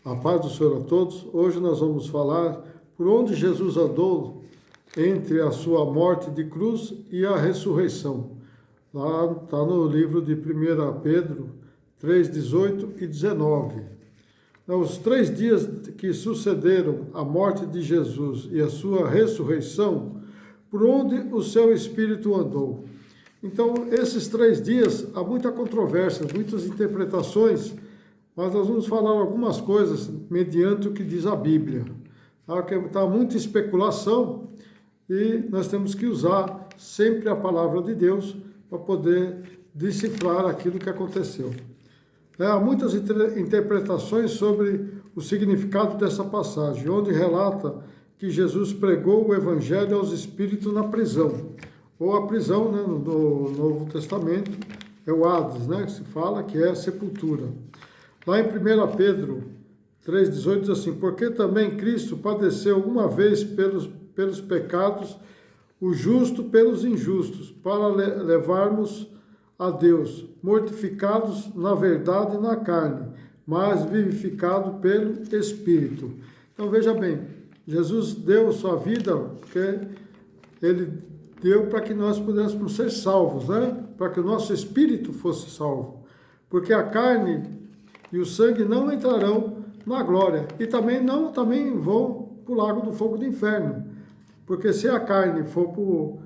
A paz do Senhor a todos. Hoje nós vamos falar por onde Jesus andou entre a sua morte de cruz e a ressurreição. Lá está no livro de 1 Pedro 3, 18 e 19. Os 3 dias que sucederam a morte de Jesus e a sua ressurreição, por onde o seu espírito andou. Então, esses 3 dias, há muita controvérsia, muitas interpretações, mas nós vamos falar algumas coisas mediante o que diz a Bíblia. Está muita especulação e nós temos que usar sempre a palavra de Deus para poder decifrar aquilo que aconteceu. Há muitas interpretações sobre o significado dessa passagem, onde relata que Jesus pregou o Evangelho aos espíritos na prisão, ou a prisão, né, no Novo Testamento, é o Hades, né, que se fala que é a sepultura. Lá em 1 Pedro 3,18 diz assim: porque também Cristo padeceu uma vez pelos pecados, o justo pelos injustos, para levarmos a Deus, mortificados na verdade e na carne, mas vivificado pelo Espírito. Então veja bem, Jesus deu sua vida porque Ele deu para que nós pudéssemos ser salvos, né? Para que o nosso espírito fosse salvo. Porque a carne e o sangue não entrarão na glória. E também vão para o lago do fogo do inferno. Porque se a carne for para o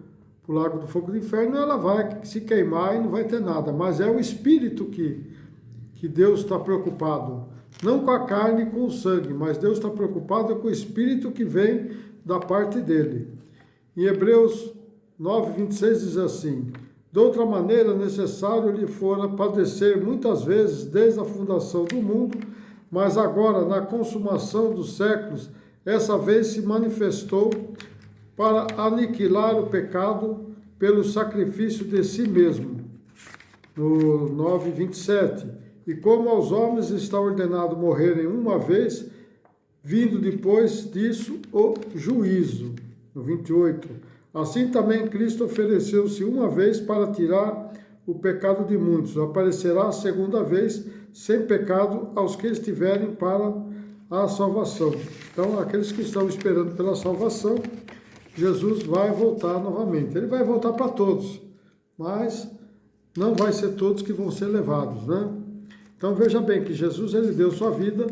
lago do fogo do inferno, ela vai se queimar e não vai ter nada. Mas é o espírito que Deus está preocupado. Não com a carne e com o sangue, mas Deus está preocupado com o espírito que vem da parte dele. Em Hebreus 9:26 diz assim: de outra maneira, necessário lhe fora padecer muitas vezes desde a fundação do mundo, mas agora, na consumação dos séculos, essa vez se manifestou para aniquilar o pecado pelo sacrifício de si mesmo. No 9:27, e como aos homens está ordenado morrerem uma vez, vindo depois disso o juízo. No 28, assim também Cristo ofereceu-se uma vez para tirar o pecado de muitos. Aparecerá a segunda vez sem pecado aos que estiverem para a salvação. Então, aqueles que estão esperando pela salvação, Jesus vai voltar novamente. Ele vai voltar para todos, mas não vai ser todos que vão ser levados, né? Então, veja bem que Jesus, ele deu sua vida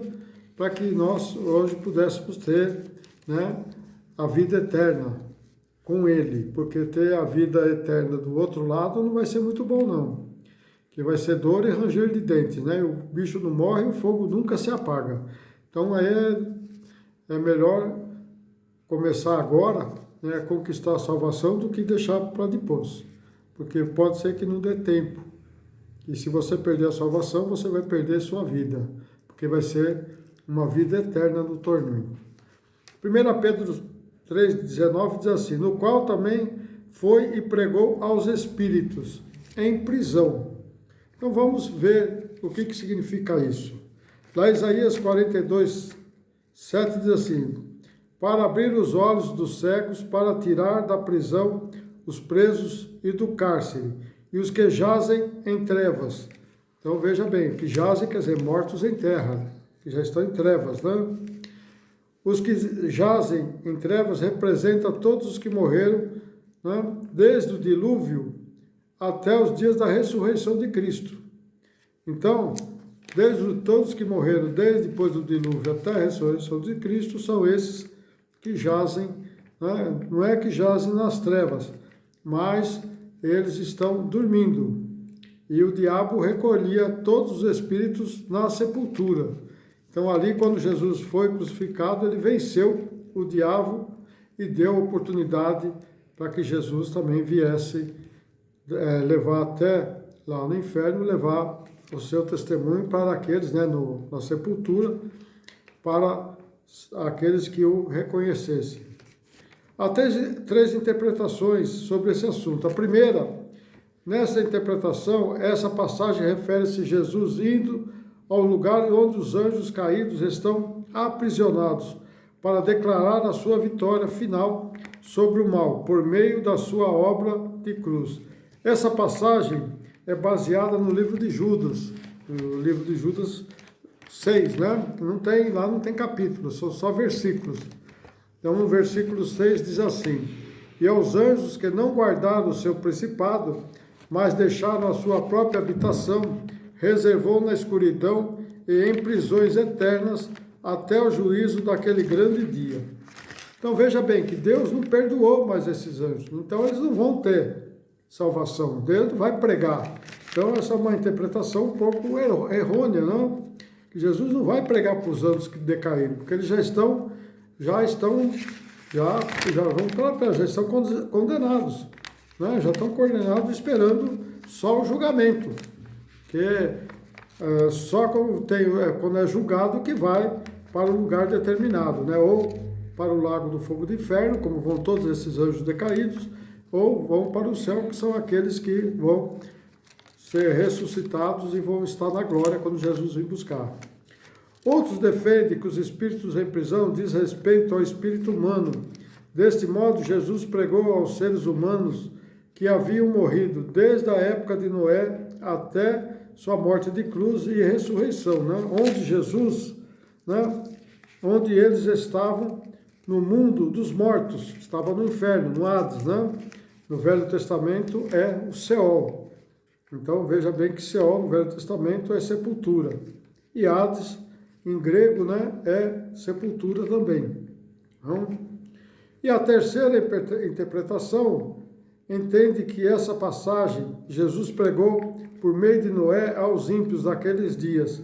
para que nós hoje pudéssemos ter, né, a vida eterna com ele, porque ter a vida eterna do outro lado não vai ser muito bom, não. Que vai ser dor e ranger de dentes, né? O bicho não morre, o fogo nunca se apaga. Então aí é melhor começar agora, né, conquistar a salvação do que deixar para depois. Porque pode ser que não dê tempo. E se você perder a salvação, você vai perder sua vida, porque vai ser uma vida eterna no tormento. 1 Pedro 3,19 diz assim: no qual também foi e pregou aos espíritos em prisão. Então vamos ver o que significa isso. Lá Isaías 42:7 diz assim: para abrir os olhos dos cegos, para tirar da prisão os presos e do cárcere, e os que jazem em trevas. Então veja bem, que jazem quer dizer mortos em terra, que já estão em trevas, né? Os que jazem em trevas representam todos os que morreram, né, desde o dilúvio até os dias da ressurreição de Cristo. Então, todos que morreram desde depois do dilúvio até a ressurreição de Cristo são esses que jazem, né, não é que jazem nas trevas, mas eles estão dormindo. E o diabo recolhia todos os espíritos na sepultura. Então ali, quando Jesus foi crucificado, ele venceu o diabo e deu a oportunidade para que Jesus também viesse levar até lá no inferno, levar o seu testemunho para aqueles, né, na sepultura, para aqueles que o reconhecessem. Há 3 interpretações sobre esse assunto. A primeira, nessa interpretação, essa passagem refere-se a Jesus indo ao lugar onde os anjos caídos estão aprisionados, para declarar a sua vitória final sobre o mal, por meio da sua obra de cruz. Essa passagem é baseada no livro de Judas. O livro de Judas 6, né? Não tem, lá não tem capítulos, são só versículos. Então, no versículo 6 diz assim: E aos anjos que não guardaram o seu principado, mas deixaram a sua própria habitação, reservou na escuridão e em prisões eternas até o juízo daquele grande dia. Então veja bem que Deus não perdoou mais esses anjos, então eles não vão ter salvação, Deus vai pregar. Então essa é uma interpretação um pouco errônea, não? Que Jesus não vai pregar para os anjos que decaíram, porque eles já estão condenados, né? Já estão condenados esperando só o julgamento, que só quando é julgado que vai para um lugar determinado, né? Ou para o lago do fogo do inferno, como vão todos esses anjos decaídos, ou vão para o céu, que são aqueles que vão ser ressuscitados e vão estar na glória quando Jesus vir buscar. Outros defendem que os espíritos em prisão diz respeito ao espírito humano. Deste modo, Jesus pregou aos seres humanos que haviam morrido desde a época de Noé até sua morte de cruz e ressurreição, né? Onde Jesus, né? Onde eles estavam no mundo dos mortos, estavam no inferno, no Hades, né? No Velho Testamento é o Seol. Então veja bem que Seol no Velho Testamento é sepultura. E Hades, em grego, né, é sepultura também. Então, e a terceira interpretação entende que essa passagem Jesus pregou por meio de Noé aos ímpios daqueles dias.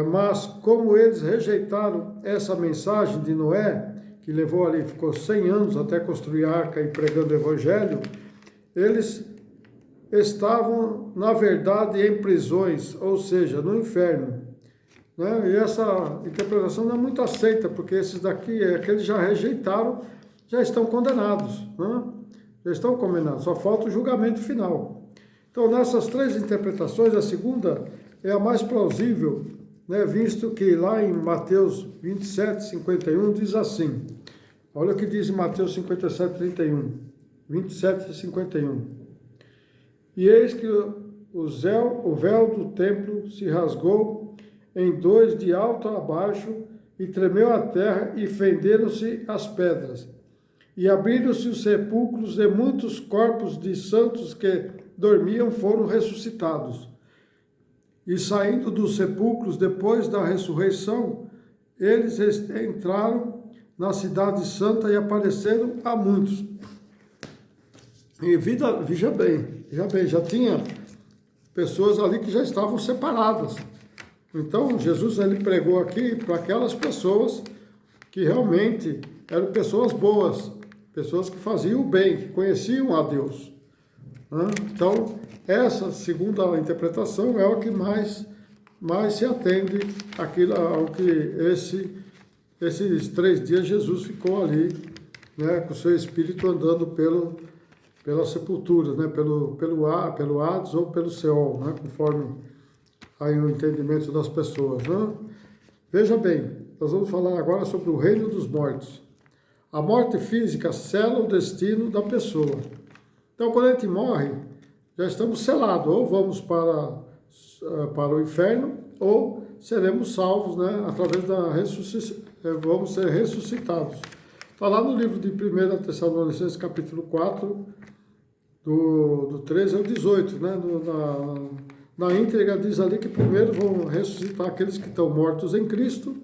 Mas como eles rejeitaram essa mensagem de Noé, que levou ali, ficou 100 anos até construir a arca e pregando o evangelho, eles estavam, na verdade, em prisões, ou seja, no inferno. Né? E essa interpretação não é muito aceita, porque esses daqui, aqueles já rejeitaram, já estão condenados, né? Já estão condenados, só falta o julgamento final. Então, nessas três interpretações, a segunda é a mais plausível, né? Visto que lá em Mateus 27, 51, diz assim, olha o que diz em Mateus 57, 31, 27 e 51. E eis que o véu do templo se rasgou em dois de alto a baixo, e tremeu a terra, e fenderam-se as pedras. E abriram-se os sepulcros, e muitos corpos de santos que dormiam foram ressuscitados. E saindo dos sepulcros, depois da ressurreição, eles entraram na cidade santa e apareceram a muitos. E veja bem, já tinha pessoas ali que já estavam separadas. Então, Jesus ele pregou aqui para aquelas pessoas que realmente eram pessoas boas, pessoas que faziam o bem, que conheciam a Deus. Então, essa segunda interpretação é o que mais se atende ao que esses 3 dias Jesus ficou ali, né, com o seu espírito andando pela sepultura, né, pelo Hades ou pelo Seol, né, conforme aí o entendimento das pessoas. Né? Veja bem, nós vamos falar agora sobre o reino dos mortos. A morte física sela o destino da pessoa. Então, quando a gente morre, já estamos selados, ou vamos para o inferno, ou seremos salvos, né, através da ressuscitação, vamos ser ressuscitados. Está lá no livro de 1 Tessalonicenses, capítulo 4, do 13 ao 18, né, na íntegra diz ali que primeiro vão ressuscitar aqueles que estão mortos em Cristo,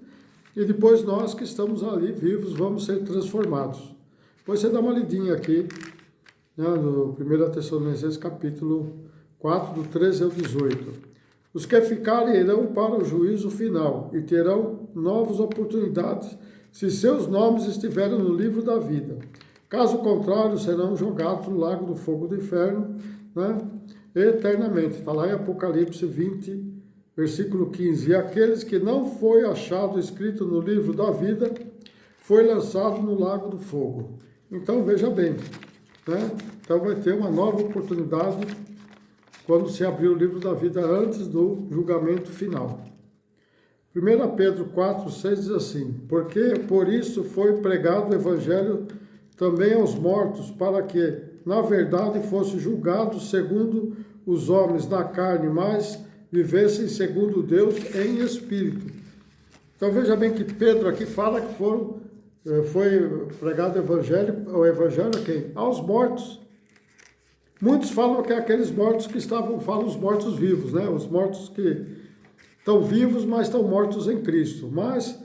e depois nós que estamos ali vivos vamos ser transformados. Depois você dá uma lidinha aqui, né, no 1 Tessalonicenses capítulo 4, do 13 ao 18. Os que ficarem irão para o juízo final e terão novas oportunidades se seus nomes estiverem no livro da vida. Caso contrário, serão jogados no lago do fogo do inferno, né, eternamente. Está lá em Apocalipse 20, versículo 15. E aqueles que não foi achado escrito no livro da vida, foi lançado no lago do fogo. Então, veja bem, né? Então vai ter uma nova oportunidade quando se abrir o livro da vida antes do julgamento final. 1 Pedro 4, 6 diz assim, porque por isso foi pregado o evangelho também aos mortos, para que, na verdade, fosse julgado segundo os homens na carne, mas vivessem segundo Deus em espírito. Então veja bem que Pedro aqui fala que foi pregado o evangelho a quem? Aos mortos. Muitos falam que é aqueles mortos que falam os mortos vivos, né? Os mortos que estão vivos, mas estão mortos em Cristo. Mas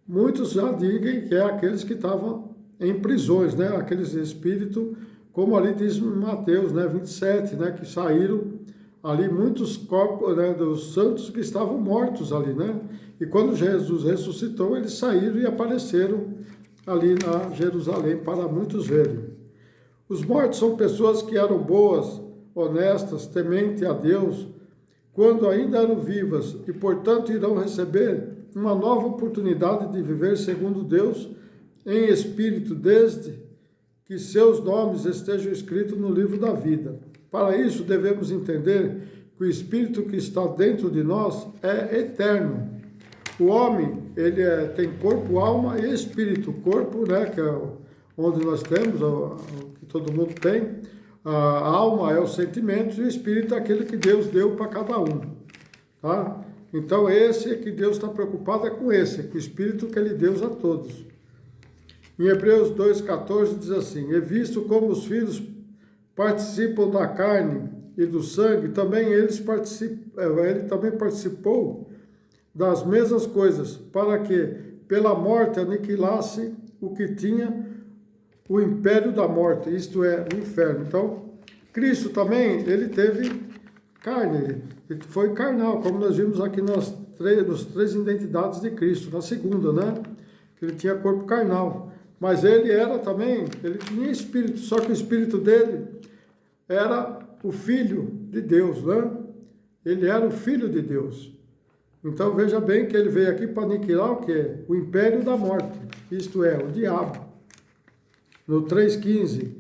muitos já dizem que é aqueles que estavam em prisões, né? Aqueles espíritos, como ali diz Mateus, né? 27, né? Que saíram ali muitos corpos, né? Dos santos que estavam mortos ali, né? E quando Jesus ressuscitou, eles saíram e apareceram ali na Jerusalém para muitos verem. Os mortos são pessoas que eram boas, honestas, tementes a Deus, quando ainda eram vivas e, portanto, irão receber uma nova oportunidade de viver segundo Deus em espírito, desde que seus nomes estejam escritos no livro da vida. Para isso, devemos entender que o espírito que está dentro de nós é eterno. O homem, ele tem corpo, alma e espírito. O corpo, né, que é onde nós temos, que todo mundo tem. A alma é os sentimentos e o espírito é aquele que Deus deu para cada um. Tá? Então, esse que Deus está preocupado é com esse, com o espírito que Ele deu a todos. Em Hebreus 2,14 diz assim: E visto como os filhos participam da carne e do sangue, também ele também participou das mesmas coisas, para que pela morte aniquilasse o que tinha o império da morte, isto é, o inferno. Então, Cristo também, ele teve carne, ele foi carnal, como nós vimos aqui nas três identidades de Cristo, na segunda, né? Que ele tinha corpo carnal. Mas ele era também, ele tinha espírito, só que o espírito dele era o Filho de Deus, né? Ele era o Filho de Deus. Então veja bem que ele veio aqui para aniquilar o quê? O império da morte, isto é, o diabo. No 3,15,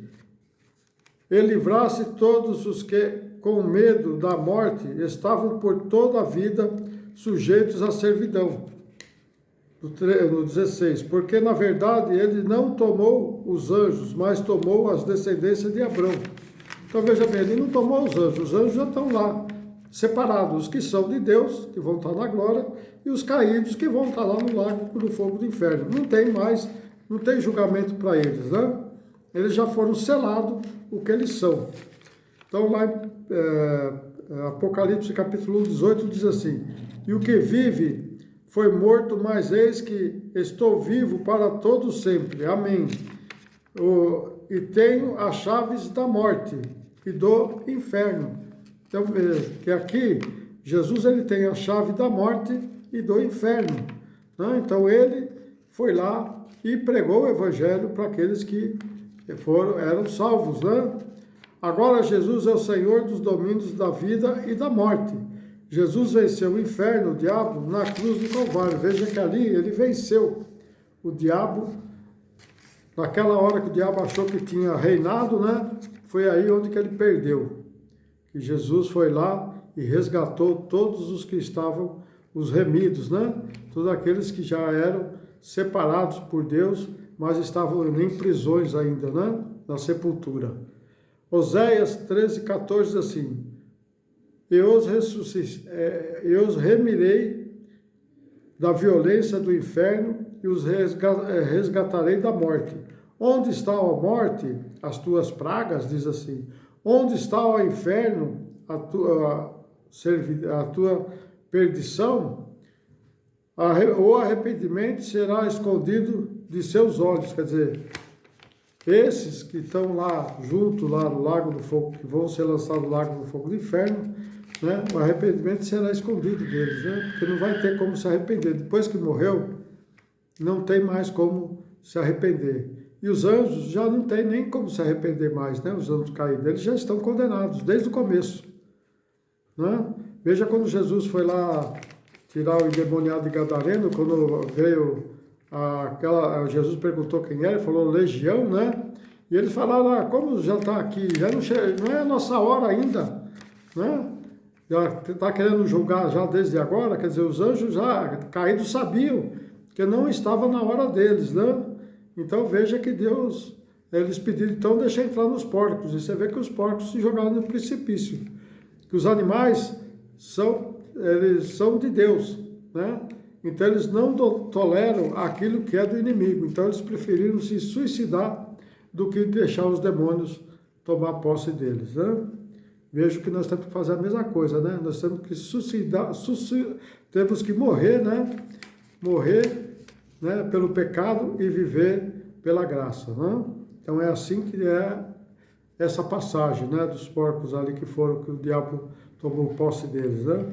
ele livrasse todos os que, com medo da morte, estavam por toda a vida sujeitos à servidão. No 16, porque na verdade ele não tomou os anjos, mas tomou as descendências de Abrão. Então veja bem, ele não tomou os anjos já estão lá, separados, os que são de Deus, que vão estar na glória, e os caídos que vão estar lá no lago do fogo do inferno. Não tem mais, não tem julgamento para eles, né? Eles já foram selados o que eles são. Então lá em Apocalipse capítulo 18 diz assim: E o que vive foi morto, mas eis que estou vivo para todo sempre. Amém. E tenho as chaves da morte e do inferno. Então, veja que aqui, Jesus ele tem a chave da morte e do inferno. Né? Então, ele foi lá e pregou o evangelho para aqueles que eram salvos. Né? Agora, Jesus é o Senhor dos domínios da vida e da morte. Jesus venceu o inferno, o diabo, na cruz do Calvário. Veja que ali ele venceu o diabo. Naquela hora que o diabo achou que tinha reinado, né? Foi aí onde que ele perdeu. Que Jesus foi lá e resgatou todos os que estavam, os remidos, né? Todos aqueles que já eram separados por Deus, mas estavam em prisões ainda, né? Na sepultura. Oséias 13,14 diz assim: Eu os remirei da violência do inferno e os resgatarei da morte. Onde está a morte, as tuas pragas, diz assim. Onde está o inferno, a tua perdição? O arrependimento será escondido de seus olhos. Quer dizer, esses que estão lá junto, lá no lago do fogo, que vão ser lançados no lago do fogo do inferno, né? O arrependimento será escondido deles, né? Porque não vai ter como se arrepender. Depois que morreu, não tem mais como se arrepender. E os anjos já não tem nem como se arrepender mais, né? Os anjos caídos, eles já estão condenados desde o começo, né? Veja quando Jesus foi lá tirar o endemoniado de Gadareno, quando veio Jesus perguntou quem era, ele falou legião, né? E eles falaram, como já está aqui, já não é a nossa hora ainda, né? Já está querendo julgar já desde agora, quer dizer, os anjos já caídos sabiam que não estava na hora deles, né? Então veja que Deus, eles pediram, então deixa entrar nos porcos, e você vê que os porcos se jogaram no precipício, que os animais são eles são de Deus, né? Então eles não toleram aquilo que é do inimigo. Então eles preferiram se suicidar do que deixar os demônios tomar posse deles, né? Vejo que nós temos que fazer a mesma coisa, né? Nós temos que temos que morrer, né? Morrer, né, pelo pecado e viver pela graça, né? Então é assim que é essa passagem, né, dos porcos ali que o diabo tomou posse deles, né?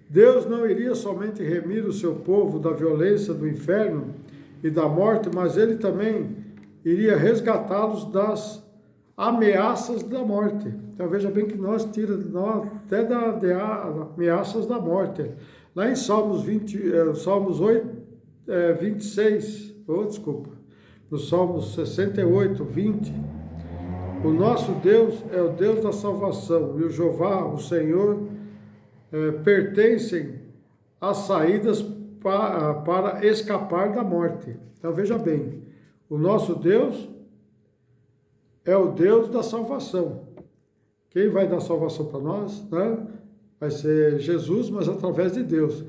Deus não iria somente remir o seu povo da violência do inferno e da morte, mas ele também iria resgatá-los das ameaças da morte. Então veja bem que nós tira nós até das ameaças da morte. Lá em Salmos 8, 26, no Salmos 68, 20, o nosso Deus é o Deus da salvação, e o Jeová, o Senhor, pertencem às saídas para escapar da morte. Então veja bem, o nosso Deus é o Deus da salvação. Quem vai dar salvação para nós, né? Vai ser Jesus, mas através de Deus.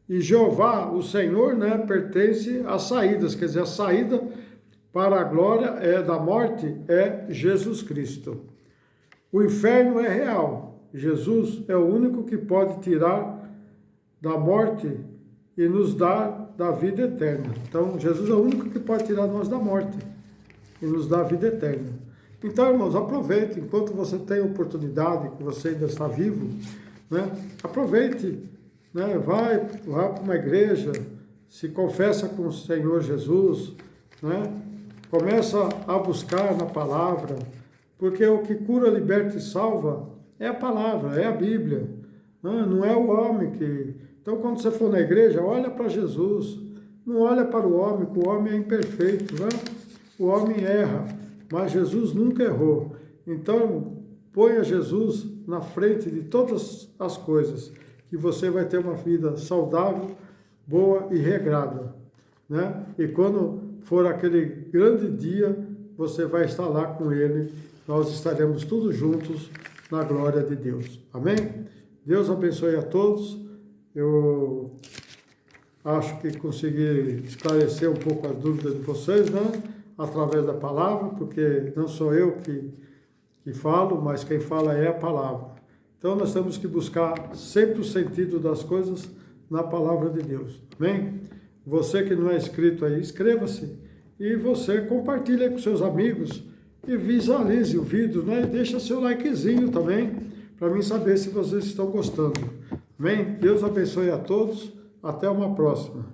E Jeová, o Senhor, né, pertence às saídas, quer dizer, a saída para a glória da morte é Jesus Cristo. O inferno é real. Jesus é o único que pode tirar da morte e nos dar da vida eterna. Então, Jesus é o único que pode tirar nós da morte e nos dar a vida eterna. Então, irmãos, aproveite, enquanto você tem oportunidade, que você ainda está vivo, né? Aproveite, né? Vai para uma igreja, se confessa com o Senhor Jesus, né? Começa a buscar na palavra, porque o que cura, liberta e salva é a palavra, é a Bíblia, né? Não é o homem que... Então, quando você for na igreja, olha para Jesus, não olha para o homem, que o homem é imperfeito, né? O homem erra, mas Jesus nunca errou. Então, ponha Jesus na frente de todas as coisas, que você vai ter uma vida saudável, boa e regrada, né? E quando for aquele grande dia, você vai estar lá com Ele, nós estaremos todos juntos na glória de Deus. Amém? Deus abençoe a todos. Eu acho que consegui esclarecer um pouco as dúvidas de vocês, né? Através da palavra, porque não sou eu que falo, mas quem fala é a palavra. Então nós temos que buscar sempre o sentido das coisas na palavra de Deus. Amém? Você que não é inscrito aí, inscreva-se. E você compartilha com seus amigos e visualize o vídeo, né? E deixa seu likezinho também, para mim saber se vocês estão gostando. Amém? Deus abençoe a todos. Até uma próxima.